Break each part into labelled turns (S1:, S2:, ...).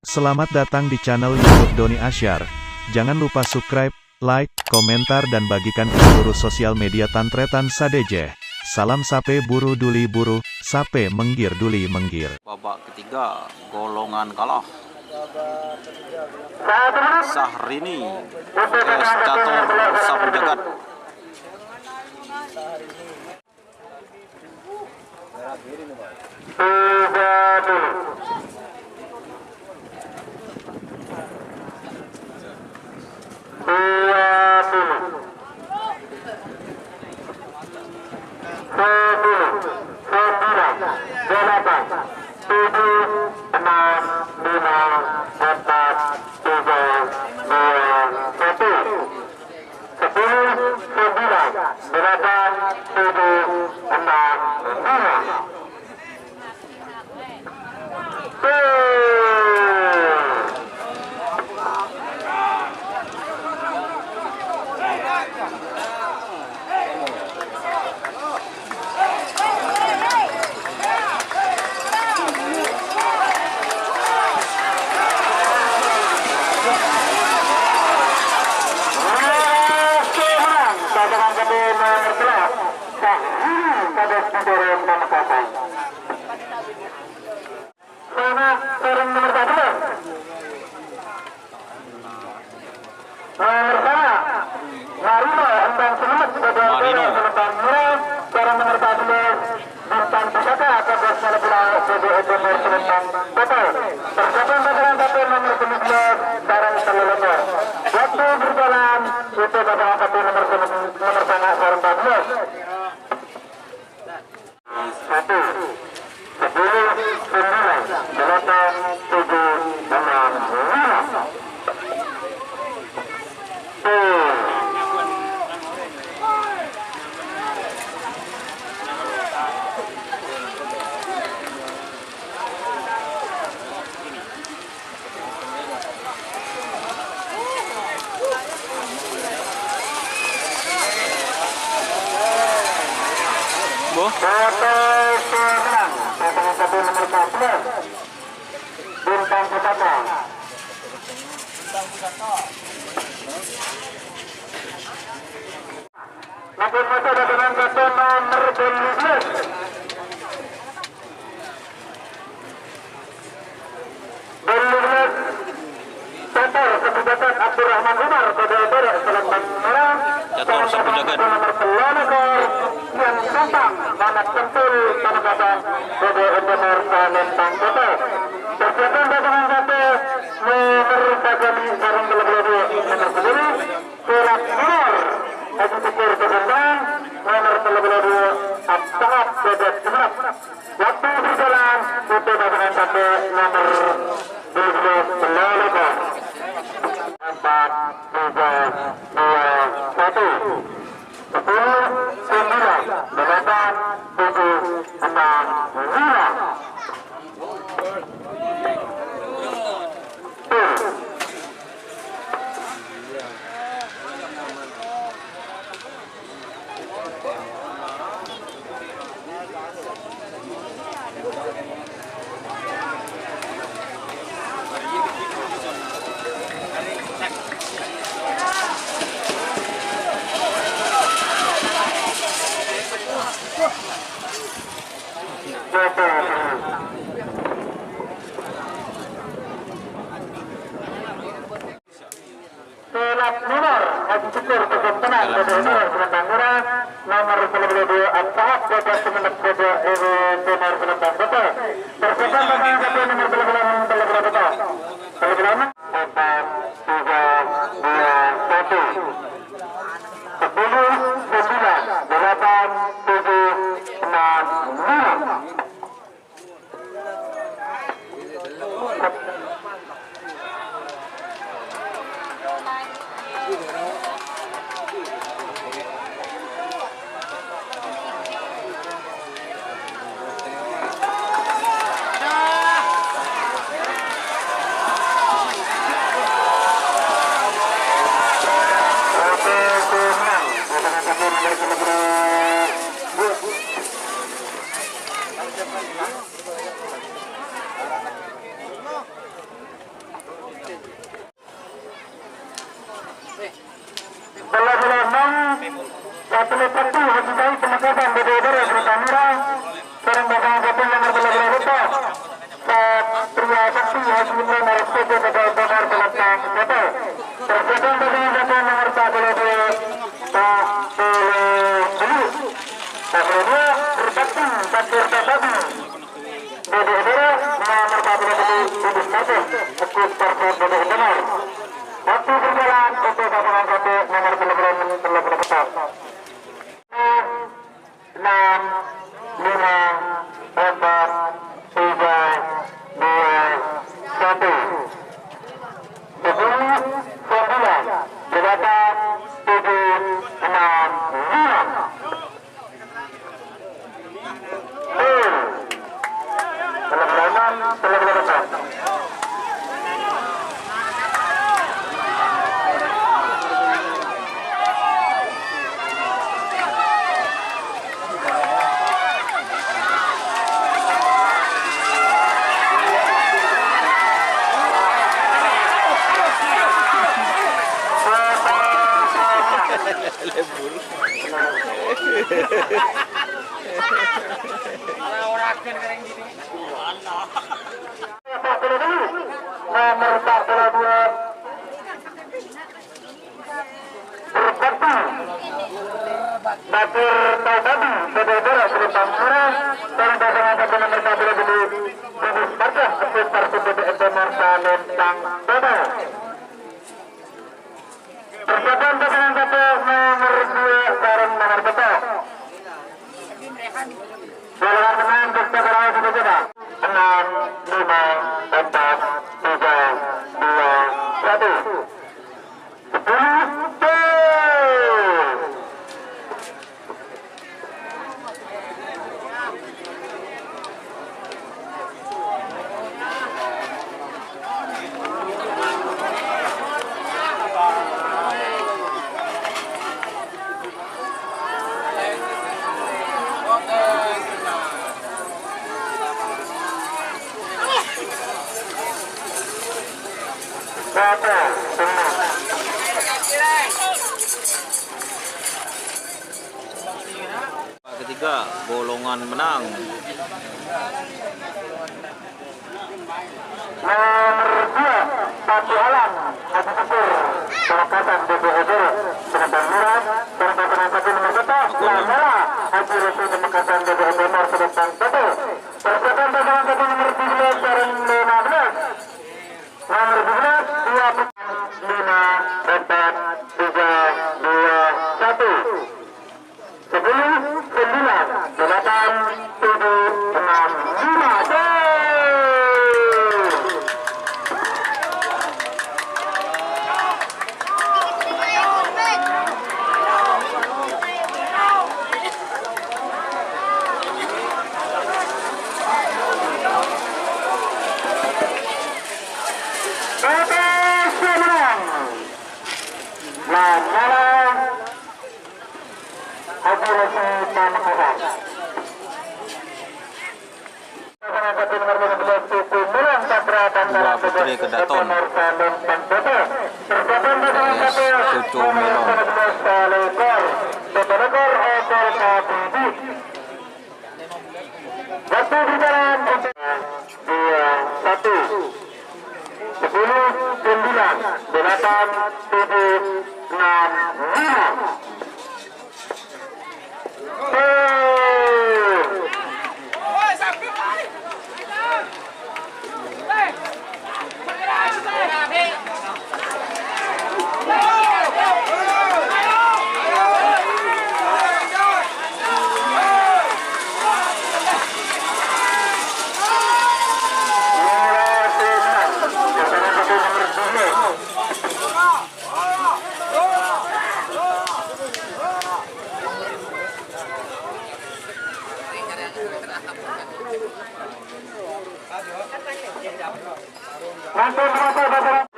S1: Selamat datang di channel YouTube Doni Asyar. Jangan lupa subscribe, like, komentar dan bagikan ke seluruh sosial media Tantretan Sadejeh. Salam sape buru duli buru, sape menggir duli menggir.
S2: Babak ketiga, golongan kalah. Sahrini, Catur Sapu Jagat. Catur Sapu Jagat.
S3: telepati Haji Bayi Pemekasan Beda-Beda Bertamira bareng pasangan satu nomor 12 Satria Sakti Haji Imran Naraskejo pada nomor Selatan Kota tersedang pasangan satu nomor 42 Pak Belu Pak Belu Berbakti Sakir Tasadi Beda-Beda nomor 42 Bubus Martin Ekut Partai Beda-Beda waktu berjalan untuk pasangan satu nomor 12 6, 5, 4, 3, 2, 1. 10, 9, 8, 7, 6, 5, 4, nomor 42 Bakir Taubadi Beda-Beda Bertamira bareng pasangan satu nomor 42 Bubus Martin Ekut Partai Beda-Beda Marta Lentang Beda persiapan pasangan satu nomor 2 bareng nomor satu golongan pemain Bekta Karawang sudah coba 6, 5, 4, 3, 2, 1
S2: Ketiga, golongan menang.
S3: Nomor 2 Pati Alam Haji Sepur Pemekasan BPHD Penentang Murah bareng pasangan satu nomor 1 Lamela Haji Resul Pemekasan BPHD nomor Penentang 1 persiapan pasangan satu nomor 17 bareng 15 nomor 17 2 5 4 3 2 1 10, 9, 8, 7, 6, 5, 4, 3, 2, 1
S2: Dua Putri Kedaton. Cucu Melon.
S3: Waktu berjalan 2, 1 10, 9, 8, 7, 6, 5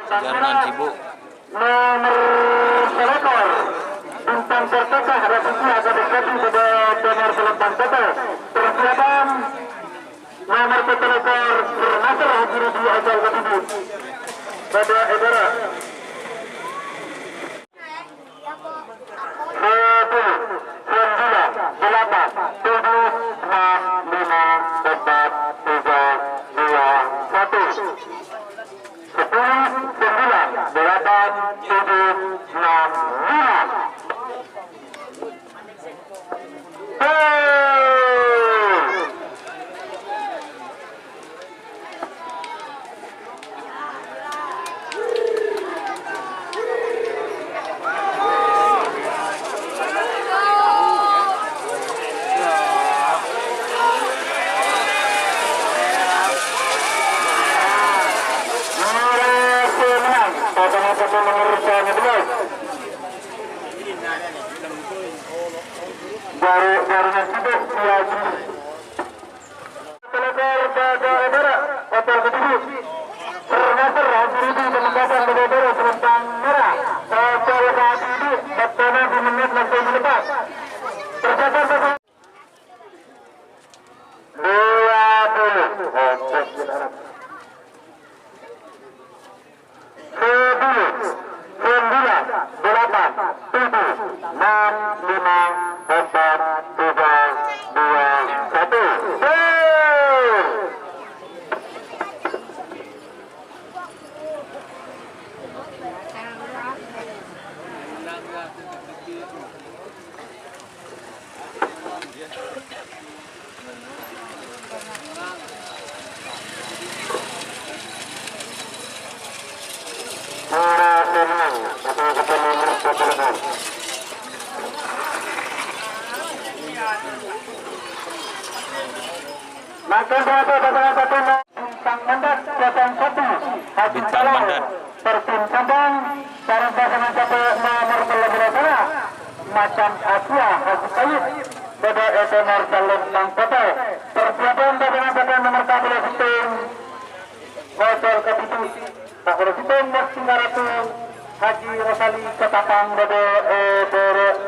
S2: Jangan sibuk.
S3: Nomor selekor Bintang Pertekah Revisi akan dikasih pada nomor selatan kota persiapan nomor petelekor Bernasar Haji Rudi Ajal Ketibut pada edara 10, 8, 7, 6, 5. Jaringan sibuk Tiaji Telepon pada Ebara Hotel Kediri Ternaser Haji Penembakan Bedebara Selentang Merah Hotel Kediri Bettana di menit langsung melepas tercatat 20 Makan berapa pasangan satu bintang mandat 01 Haji
S2: Bintang mandat.
S3: Pertim Sabang sarang pasangan satu nomor 13 Macan Asia Haji Kayib pada SMR Selentang Kota. Persiapan pasangan satu nomor 11 Situng Hotel Kapitu Pakulo Situng Masingaratung Haji Rosali Ketapang pada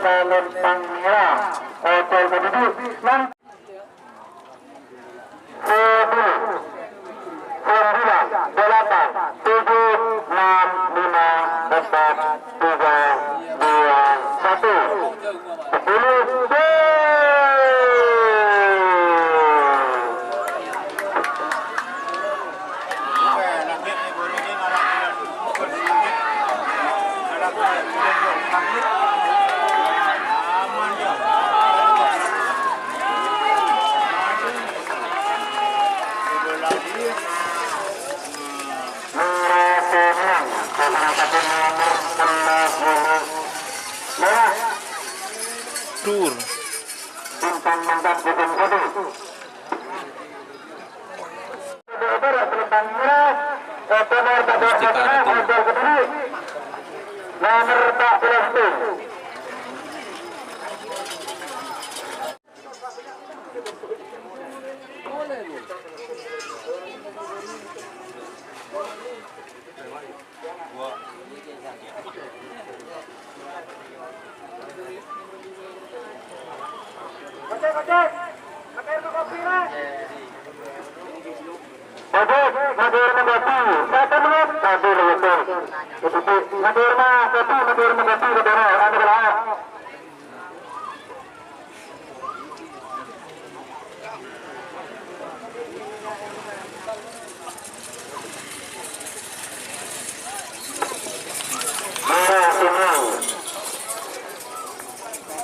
S3: Selentang Merah Hotel Kapitu. 10, 9, 8, 7, 6, 5, 4, 3, 2, 1.
S2: Tur.
S3: Bintang mandat Bintang Kode. Bintang Merah, nomor 14 nomor 14.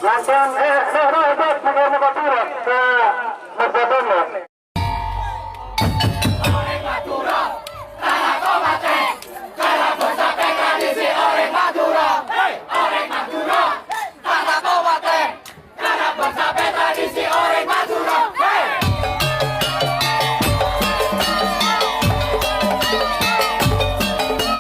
S3: Langsung